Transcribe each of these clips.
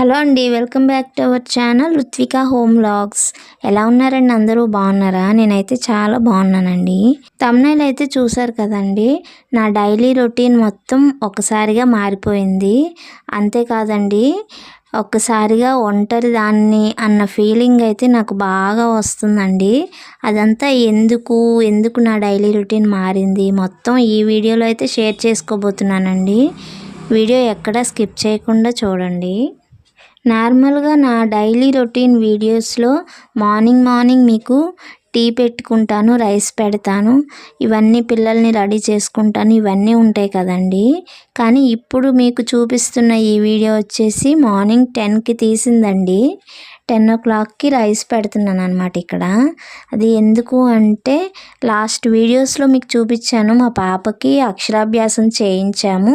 Hello అండి, welcome back to our channel Ruthvika home vlogs. ఎలా ఉన్నారండి? అందరూ బాగున్నారా? నేనైతే చాలా బాగున్నానండి. థంబ్నెయిల్ అయితే చూసారు కదండి. నా డైలీ రొటీన్ మొత్తం ఒకసారిగా మారిపోయింది. అంతేకాదండి, ఒక్కసారిగా ఒంటరి దాన్ని అన్న ఫీలింగ్ అయితే నాకు బాగా వస్తుందండి. అదంతా ఎందుకు నా డైలీ రొటీన్ మారింది మొత్తం ఈ వీడియోలో అయితే షేర్ చేసుకోబోతున్నానండి. వీడియో ఎక్కడ స్కిప్ చేయకుండా చూడండి. నార్మల్గా నా డైలీ రొటీన్ వీడియోస్లో మార్నింగ్ మీకు టీ పెట్టుకుంటాను, రైస్ పెడతాను, ఇవన్నీ పిల్లల్ని రెడీ చేసుకుంటాను, ఇవన్నీ ఉంటాయి కదండి. కానీ ఇప్పుడు మీకు చూపిస్తున్న ఈ వీడియో వచ్చేసి మార్నింగ్ 10కి తీసిందండి. 10 o'clockకి రైస్ పెడుతున్నాను అనమాట. ఇక్కడ అది ఎందుకు అంటే, లాస్ట్ వీడియోస్లో మీకు చూపించాను, మా పాపకి అక్షరాభ్యాసం చేయించాము,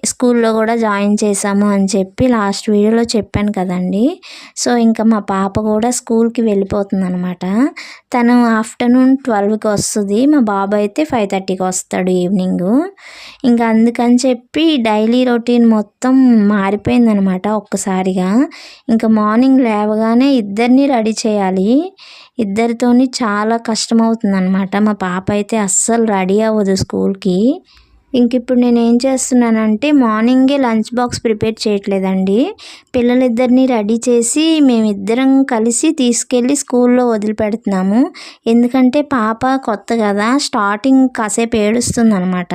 స్కూల్లో కూడా జాయిన్ చేసాము అని చెప్పి లాస్ట్ వీడియోలో చెప్పాను కదండి. సో ఇంకా మా పాప కూడా స్కూల్కి వెళ్ళిపోతుంది అనమాట. తను ఆఫ్టర్నూన్ 12కి వస్తుంది, మా బాబు అయితే 5:30కి వస్తాడు ఈవినింగ్. ఇంకా అందుకని చెప్పి డైలీ రొటీన్ మొత్తం మారిపోయిందనమాట ఒక్కసారిగా. ఇంకా మార్నింగ్ లేవగానే ఇద్దరిని రెడీ చేయాలి. ఇద్దరితోని చాలా కష్టమవుతుంది అనమాట. మా పాప అయితే అస్సలు రెడీ అవ్వదు స్కూల్కి. ఇప్పుడు నేను ఏం చేస్తున్నానంటే, మార్నింగే లంచ్ బాక్స్ ప్రిపేర్ చేయట్లేదండి. పిల్లలిద్దరిని రెడీ చేసి మేమిద్దరం కలిసి తీసుకెళ్ళి స్కూల్లో వదిలిపెడుతున్నాము. ఎందుకంటే పాప కొత్త కదా, స్టార్టింగ్ కాసేపు ఏడుస్తుంది అనమాట.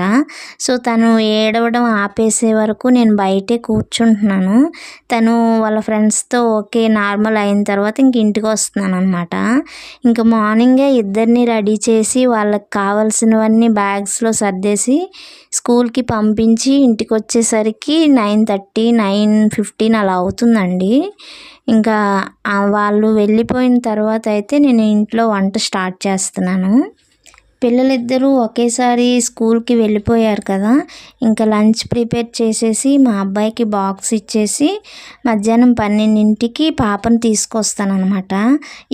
సో తను ఏడవడం ఆపేసే వరకు నేను బయటే కూర్చుంటున్నాను. తను వాళ్ళ ఫ్రెండ్స్తో ఓకే నార్మల్ అయిన తర్వాత ఇంటికి వస్తున్నాను అనమాట. ఇంకా మార్నింగే ఇద్దరిని రెడీ చేసి వాళ్ళకి కావాల్సినవన్నీ బ్యాగ్స్లో సర్దేసి స్కూల్కి పంపించి ఇంటికి వచ్చేసరికి 9:30, 9:15 అలా అవుతుందండి. ఇంకా వాళ్ళు వెళ్ళిపోయిన తర్వాత అయితే నేను ఇంట్లో వంట స్టార్ట్ చేస్తున్నాను. పిల్లలిద్దరూ ఒకేసారి స్కూల్కి వెళ్ళిపోయారు కదా. ఇంకా లంచ్ ప్రిపేర్ చేసేసి మా అబ్బాయికి బాక్స్ ఇచ్చేసి మధ్యాహ్నం 12కి పాపను తీసుకొస్తాను అనమాట.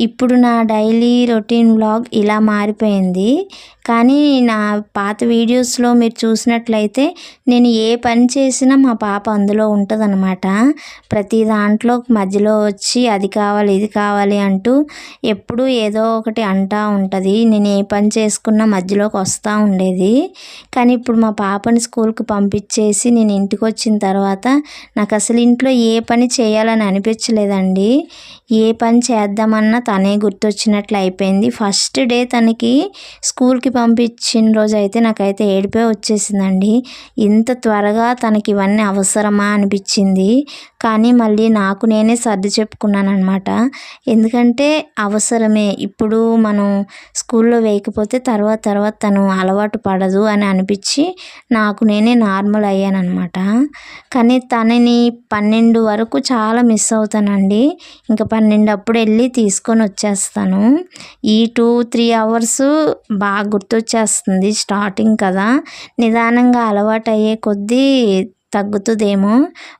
ఇప్పుడు నా డైలీ రొటీన్ వ్లాగ్ ఇలా మారిపోయింది. కానీ నా పాత వీడియోస్లో మీరు చూసినట్లయితే నేను ఏ పని చేసినా మా పాప అందులో ఉంటుందన్నమాట. ప్రతి దాంట్లో మధ్యలో వచ్చి అది కావాలి ఇది కావాలి అంటూ ఎప్పుడూ ఏదో ఒకటి అంటూ ఉంటుంది. నేను ఏ పని చేసుకున్నా మధ్యలోకి వస్తూ ఉండేది. కానీ ఇప్పుడు మా పాపని స్కూల్కి పంపించేసి నేను ఇంటికి వచ్చిన తర్వాత నాకు అసలు ఇంట్లో ఏ పని చేయాలని అనిపించలేదండి. ఏ పని చేద్దామన్నా తనే గుర్తొచ్చినట్లు అయిపోయింది. ఫస్ట్ డే తనకి స్కూల్కి పంపించిన రోజు అయితే నాకైతే ఏడిపే వచ్చేసిందండి. ఇంత త్వరగా తనకి ఇవన్నీ అవసరమా అనిపించింది. కానీ మళ్ళీ నాకు నేనే సర్ది చెప్పుకున్నాను అనమాట. ఎందుకంటే అవసరమే, ఇప్పుడు మనం స్కూల్లో వేయకపోతే తర్వాత తను అలవాటు పడదు అని అనిపించి నాకు నేనే నార్మల్ అయ్యాను అనమాట. కానీ తనని 12 వరకు చాలా మిస్ అవుతానండి. ఇంకా 12 అప్పుడు వెళ్ళి తీసుకొని వచ్చేస్తాను. ఈ 2-3 అవర్స్ బాగా గుర్తొచ్చేస్తుంది. స్టార్టింగ్ కదా, నిదానంగా అలవాటు అయ్యే కొద్దీ తగ్గుతుందేమో.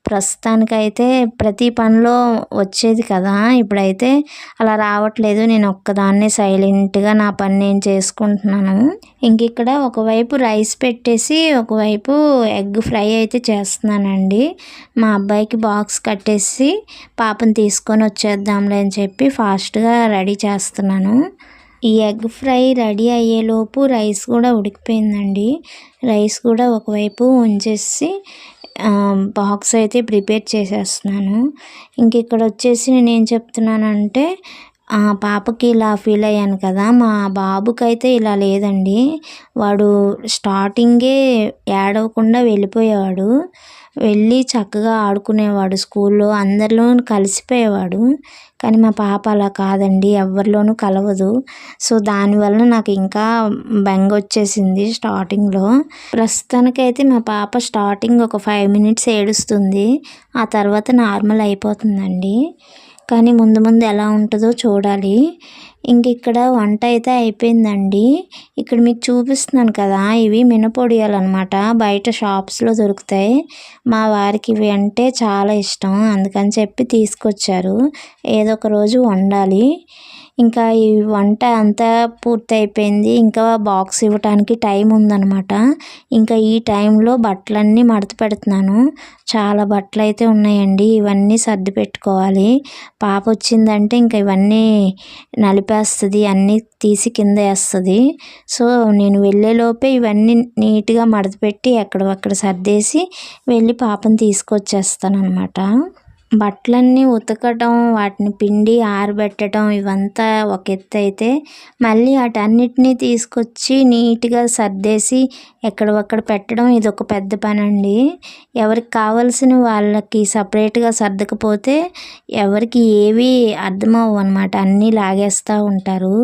ప్రస్తుతానికైతే ప్రతి పనిలో వచ్చేది కదా, ఇప్పుడైతే అలా రావట్లేదు. నేను ఒక్కదాన్నే సైలెంట్గా నా పని నేను చేసుకుంటున్నాను. ఇక్కడ ఒకవైపు రైస్ పెట్టేసి ఒకవైపు ఎగ్ ఫ్రై అయితే చేస్తున్నానండి. మా అబ్బాయికి బాక్స్ కట్టేసి పాపను తీసుకొని వచ్చేద్దాంలే అని చెప్పి ఫాస్ట్గా రెడీ చేస్తున్నాను. ఈ ఎగ్ ఫ్రై రెడీ అయ్యేలోపు రైస్ కూడా ఉడికిపోయిందండి. రైస్ కూడా ఒకవైపు ఉంచేసి బాక్స్ అయితే ప్రిపేర్ చేసేస్తున్నాను. ఇక్కడ వచ్చేసి నేను ఏం చెప్తున్నానంటే, పాపకి ఇలా ఫీల్ అయ్యాను కదా, మా బాబుకైతే ఇలా లేదండి. వాడు స్టార్టింగే ఏడవకుండా వెళ్ళిపోయేవాడు, వెళ్ళి చక్కగా ఆడుకునేవాడు, స్కూల్లో అందరిలో కలిసిపోయేవాడు. కానీ మా పాప అలా కాదండి, ఎవరిలోనూ కలవదు. సో దానివల్ల నాకు ఇంకా బెంగ వచ్చేసింది స్టార్టింగ్లో. ప్రస్తుతానికైతే మా పాప స్టార్టింగ్ ఒక 5 minutes ఏడుస్తుంది, ఆ తర్వాత నార్మల్ అయిపోతుందండి. కానీ ముందు ఎలా ఉంటుందో చూడాలి. ఇక్కడ వంట అయితే అయిపోయిందండి. ఇక్కడ మీకు చూపిస్తున్నాను కదా, ఇవి మినపొడియాలు అనమాట. బయట షాప్స్లో దొరుకుతాయి. మా వారికి ఇవి అంటే చాలా ఇష్టం, అందుకని చెప్పి తీసుకొచ్చారు. ఏదో ఒక రోజు వండాలి. ఇంకా ఈ వంట అంతా పూర్తయిపోయింది. ఇంకా బాక్స్ ఇవ్వటానికి టైం ఉందనమాట. ఇంకా ఈ టైంలో బట్టలన్నీ మడత పెడుతున్నాను. చాలా బట్టలైతే ఉన్నాయండి. ఇవన్నీ సర్ది పెట్టుకోవాలి. పాప వచ్చిందంటే ఇంకా ఇవన్నీ నలిపేస్తుంది, అన్నీ తీసి కింద వేస్తుంది. సో నేను వెళ్ళేలోపే ఇవన్నీ నీట్గా మడత పెట్టి ఎక్కడక్కడ సర్దేసి వెళ్ళి పాపని తీసుకొచ్చేస్తాను అనమాట. బట్టలన్నీ ఉతకటం, వాటిని పిండి ఆరబెట్టడం ఇవంతా ఒక ఎత్తు అయితే, మళ్ళీ వాటన్నిటినీ తీసుకొచ్చి నీట్గా సర్దేసి ఎక్కడొక్కడ పెట్టడం ఇదొక పెద్ద పనండి. ఎవరికి కావాల్సిన వాళ్ళకి సపరేట్గా సర్దకపోతే ఎవరికి ఏవి అర్థమవ్వవు అనమాట. అన్నీ లాగేస్తూ ఉంటారు.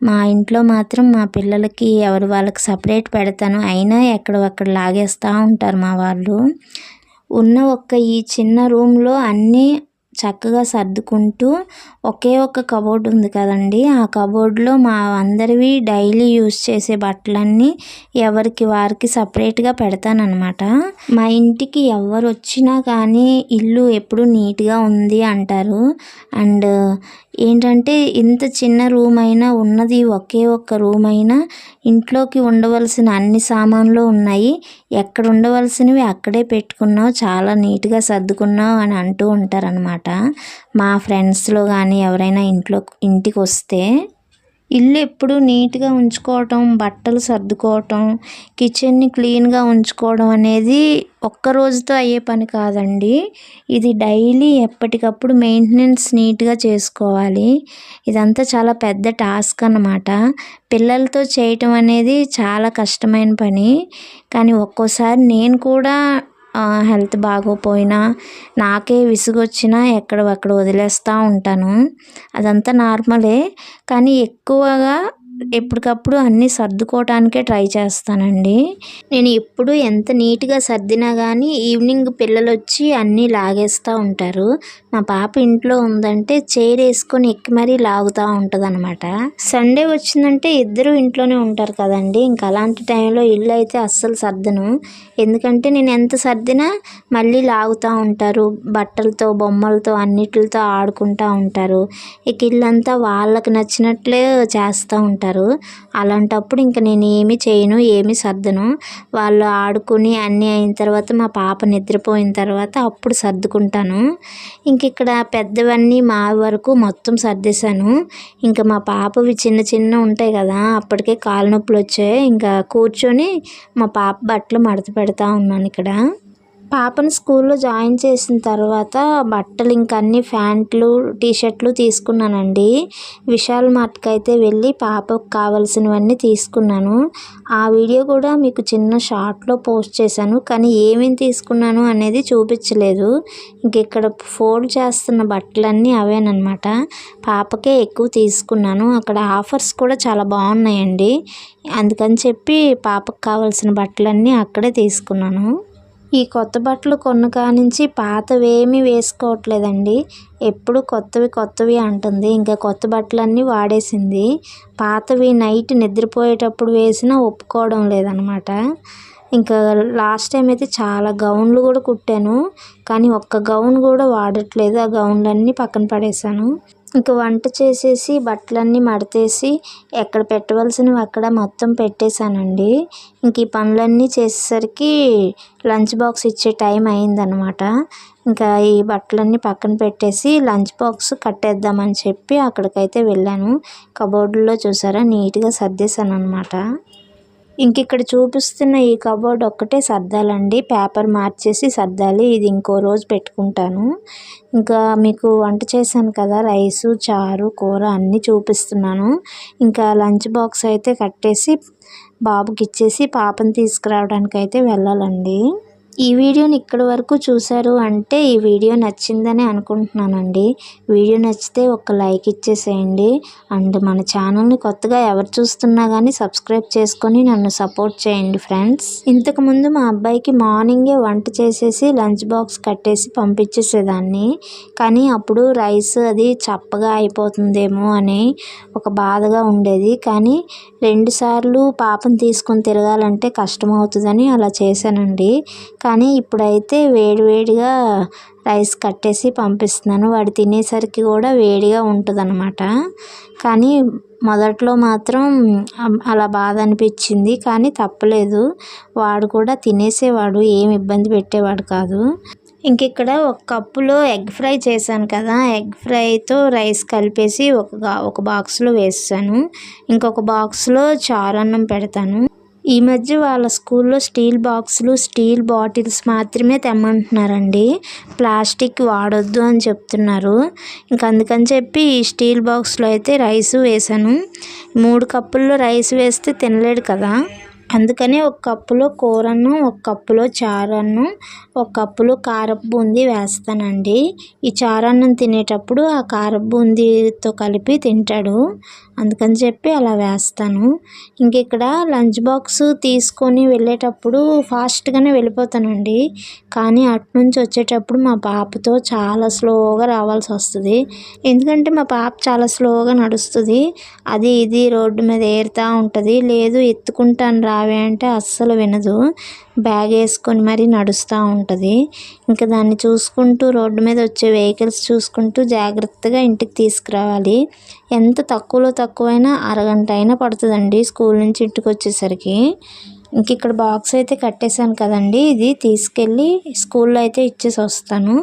మా ఇంట్లో మాత్రం మా పిల్లలకి ఎవరి వాళ్ళకి సపరేట్ పెడతాను. అయినా ఎక్కడొక్కడ లాగేస్తూ ఉంటారు మా వాళ్ళు. ఉన్న ఈ చిన్న రూమ్లో అన్నీ చక్కగా సర్దుకుంటూ ఒకే ఒక కబోర్డ్ ఉంది కదండి. ఆ కబోర్డ్లో మా అందరివి డైలీ యూస్ చేసే బట్టలన్నీ ఎవరికి వారికి సపరేట్గా పెడతానన్నమాట. మా ఇంటికి ఎవరు వచ్చినా కానీ ఇల్లు ఎప్పుడు నీట్గా ఉంది అంటారు. అండ్ ఏంటంటే ఇంత చిన్న రూమ్ అయినా, ఉన్నది ఒకే ఒక్క రూమ్ అయినా ఇంట్లోకి ఉండవలసిన అన్ని సామాన్లు ఉన్నాయి. ఎక్కడ ఉండవలసినవి అక్కడే పెట్టుకున్నావు, చాలా నీట్గా సర్దుకున్నావు అని అంటూ ఉంటారనమాట మా ఫ్రెండ్స్లో కానీ ఎవరైనా ఇంటికి వస్తే. ఇల్లు ఎప్పుడు నీట్గా ఉంచుకోవటం, బట్టలు సర్దుకోవటం, కిచెన్ని క్లీన్గా ఉంచుకోవడం అనేది ఒక్క రోజుతో అయ్యే పని కాదండి. ఇది డైలీ ఎప్పటికప్పుడు మెయింటెనెన్స్ నీట్గా చేసుకోవాలి. ఇదంతా చాలా పెద్ద టాస్క్ అన్నమాట. పిల్లలతో చేయటం అనేది చాలా కష్టమైన పని. కానీ ఒక్కోసారి నేను కూడా హెల్త్ బాగోపోయినా, నాకే విసుగొచ్చినా ఎక్కడక్కడ వదిలేస్తూ ఉంటాను. అదంతా నార్మలే. కానీ ఎక్కువగా ఎప్పటికప్పుడు అన్నీ సర్దుకోవటానికే ట్రై చేస్తానండి. నేను ఎప్పుడు ఎంత నీట్గా సర్దినా కానీ ఈవినింగ్ పిల్లలు వచ్చి అన్నీ లాగేస్తూ ఉంటారు. మా పాప ఇంట్లో ఉందంటే చైర్ వేసుకొని ఎక్కి మరీ లాగుతూ ఉంటుంది అనమాట. సండే వచ్చిందంటే ఇద్దరు ఇంట్లోనే ఉంటారు కదండి. ఇంకా అలాంటి టైంలో ఇల్లు అయితే అస్సలు సర్దను. ఎందుకంటే నేను ఎంత సర్దినా మళ్ళీ లాగుతూ ఉంటారు. బట్టలతో, బొమ్మలతో అన్నిటితో ఆడుకుంటూ ఉంటారు. ఇక ఇల్లంతా వాళ్ళకి నచ్చినట్లే చేస్తూ ఉంటారు. అలాంటప్పుడు ఇంకా నేను ఏమి చేయను, ఏమి సర్దను. వాళ్ళు ఆడుకుని అన్నీ అయిన తర్వాత మా పాప నిద్రపోయిన తర్వాత అప్పుడు సర్దుకుంటాను. ఇంక ఇక్కడ పెద్దవన్నీ మా వరకు మొత్తం సర్దేశాను. ఇంకా మా పాపవి చిన్న ఉంటాయి కదా, అప్పటికే కాళ్ళ నొప్పులు వచ్చాయి. ఇంకా కూర్చొని మా పాప బట్టలు మడత పెడతా ఉన్నాను ఇక్కడ. పాపను స్కూల్లో జాయిన్ చేసిన తర్వాత బట్టలు ఇంక అన్ని ప్యాంట్లు, టీషర్ట్లు తీసుకున్నానండి. విశాల్ మార్ట్కి అయితే వెళ్ళి పాపకు కావాల్సినవన్నీ తీసుకున్నాను. ఆ వీడియో కూడా మీకు చిన్న షార్ట్లో పోస్ట్ చేశాను. కానీ ఏమేమి తీసుకున్నాను అనేది చూపించలేదు. ఇంక ఇక్కడ ఫోల్డ్ చేస్తున్న బట్టలన్నీ అవేనమాట. పాపకే ఎక్కువ తీసుకున్నాను. అక్కడ ఆఫర్స్ కూడా చాలా బాగున్నాయండి. అందుకని చెప్పి పాపకు కావాల్సిన బట్టలన్నీ అక్కడే తీసుకున్నాను. ఈ కొత్త బట్టలు కొన్న కానించి పాతవేమీ వేసుకోవట్లేదండి. ఎప్పుడు కొత్తవి అంటుంది. ఇంకా కొత్త బట్టలన్నీ వాడేసింది. పాతవి నైట్ నిద్రపోయేటప్పుడు వేసినా ఒప్పుకోవడం లేదనమాట. ఇంకా లాస్ట్ టైం అయితే చాలా గౌన్లు కూడా కుట్టాను. కానీ ఒక్క గౌన్ కూడా వాడట్లేదు. ఆ గౌన్లన్నీ పక్కన పడేశాను. ఇంక వంట చేసేసి బట్టలన్నీ మడతేసి ఎక్కడ పెట్టవలసినవి అక్కడ మొత్తం పెట్టేశానండి. ఇంక ఈ పనులన్నీ చేసేసరికి లంచ్ బాక్స్ ఇచ్చే టైం అయిందనమాట. ఇంకా ఈ బట్టలన్నీ పక్కన పెట్టేసి లంచ్ బాక్స్ కట్టేద్దామని చెప్పి అక్కడికైతే వెళ్ళాను. కబోర్డులో చూసారా నీట్గా సర్దేశాను అనమాట. ఇంక ఇక్కడ చూపిస్తున్న ఈ కబోర్డ్ ఒక్కటే సర్దాలండి. పేపర్ మార్చేసి సర్దాలి. ఇది ఇంకో రోజు పెట్టుకుంటాను. ఇంకా మీకు వంట చేశాను కదా, రైసు, చారు, కూర అన్నీ చూపిస్తున్నాను. ఇంకా లంచ్ బాక్స్ అయితే కట్టేసి బాబుకి ఇచ్చేసి పాపని తీసుకురావడానికి అయితే వెళ్ళాలండి. ఈ వీడియోని ఇక్కడి వరకు చూశారు అంటే ఈ వీడియో నచ్చిందని అనుకుంటున్నానండి. వీడియో నచ్చితే ఒక లైక్ ఇచ్చేసేయండి. అండ్ మన ఛానల్ని కొత్తగా ఎవరు చూస్తున్నా కానీ సబ్స్క్రైబ్ చేసుకొని నన్ను సపోర్ట్ చేయండి ఫ్రెండ్స్. ఇంతకుముందు మా అబ్బాయికి మార్నింగే వంట చేసేసి లంచ్ బాక్స్ కట్టేసి పంపించేసేదాన్ని. కానీ అప్పుడు రైస్ అది చప్పగా అయిపోతుందేమో అని ఒక బాధగా ఉండేది. కానీ 2 సార్లు పాపను తీసుకొని తిరగాలంటే కష్టమవుతుందని అలా చేశానండి. కానీ ఇప్పుడైతే వేడివేడిగా రైస్ కట్టేసి పంపిస్తున్నాను. వాడు తినేసరికి కూడా వేడిగా ఉంటుందన్నమాట. కానీ మొదట్లో మాత్రం అలా బాధ అనిపించింది, కానీ తప్పలేదు. వాడు కూడా తినేసేవాడు, ఏమి ఇబ్బంది పెట్టేవాడు కాదు. ఇక్కడ ఒక కప్పులో ఎగ్ ఫ్రై చేశాను కదా, ఎగ్ ఫ్రైతో రైస్ కలిపేసి ఒక బాక్స్లో వేసాను. ఇంకొక బాక్స్లో చారన్నం పెడతాను. ఈ మధ్య వాళ్ళ స్కూల్లో స్టీల్ బాక్సులు, స్టీల్ బాటిల్స్ మాత్రమే తెమ్మంటున్నారండి. ప్లాస్టిక్ వాడొద్దు అని చెప్తున్నారు. అందుకని చెప్పి ఈ స్టీల్ బాక్స్లో అయితే రైస్ వేసాను. 3 కప్పుల్లో రైస్ వేస్తే తినలేడు కదా, అందుకని ఒక కప్పులో కూరన్నం, ఒక కప్పులో చారన్నం, ఒక కప్పులో కారపు బూందీ వేస్తానండి. ఈ చారన్నం తినేటప్పుడు ఆ కారపు బూందీతో కలిపి తింటాడు, అందుకని చెప్పి అలా వేస్తాను. ఇక్కడ లంచ్ బాక్స్ తీసుకొని వెళ్ళేటప్పుడు ఫాస్ట్గానే వెళ్ళిపోతానండి. కానీ అటునుంచి వచ్చేటప్పుడు మా పాపతో చాలా స్లోగా రావాల్సి వస్తుంది. ఎందుకంటే మా పాప చాలా స్లోగా నడుస్తుంది. అది ఇది రోడ్డు మీద ఏరుతూ ఉంటుంది. లేదు ఎత్తుకుంటాను రావే అంటే అస్సలు వినదు. బ్యాగ్ వేసుకొని మరీ నడుస్తూ ఉంటుంది. దాన్ని చూసుకుంటూ రోడ్డు మీద వచ్చే వెహికల్స్ చూసుకుంటూ జాగ్రత్తగా ఇంటికి తీసుకురావాలి. ఎంత తక్కువైనా అరగంట అయినా పడుతుందండి స్కూల్ నుంచి ఇంటికి వచ్చేసరికి. ఇక్కడ బాక్స్ అయితే కట్టేశాను కదండి, ఇది తీసుకెళ్ళి స్కూల్లో అయితే ఇచ్చేసి వస్తాను.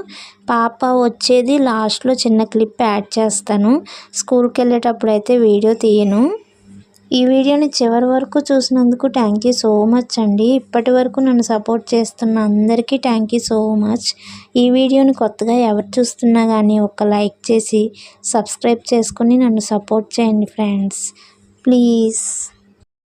పాప వచ్చేది లాస్ట్లో చిన్న క్లిప్ యాడ్ చేస్తాను. స్కూల్కి వెళ్ళేటప్పుడు అయితే వీడియో తీయను. ఈ వీడియోని చివరి వరకు చూసినందుకు థ్యాంక్ యూ సో మచ్ అండి. ఇప్పటి వరకు నన్ను సపోర్ట్ చేస్తున్న అందరికీ థ్యాంక్ యూ సో మచ్. ఈ వీడియోని కొత్తగా ఎవరు చూస్తున్నా కానీ ఒక లైక్ చేసి సబ్స్క్రైబ్ చేసుకొని నన్ను సపోర్ట్ చేయండి ఫ్రెండ్స్, ప్లీజ్.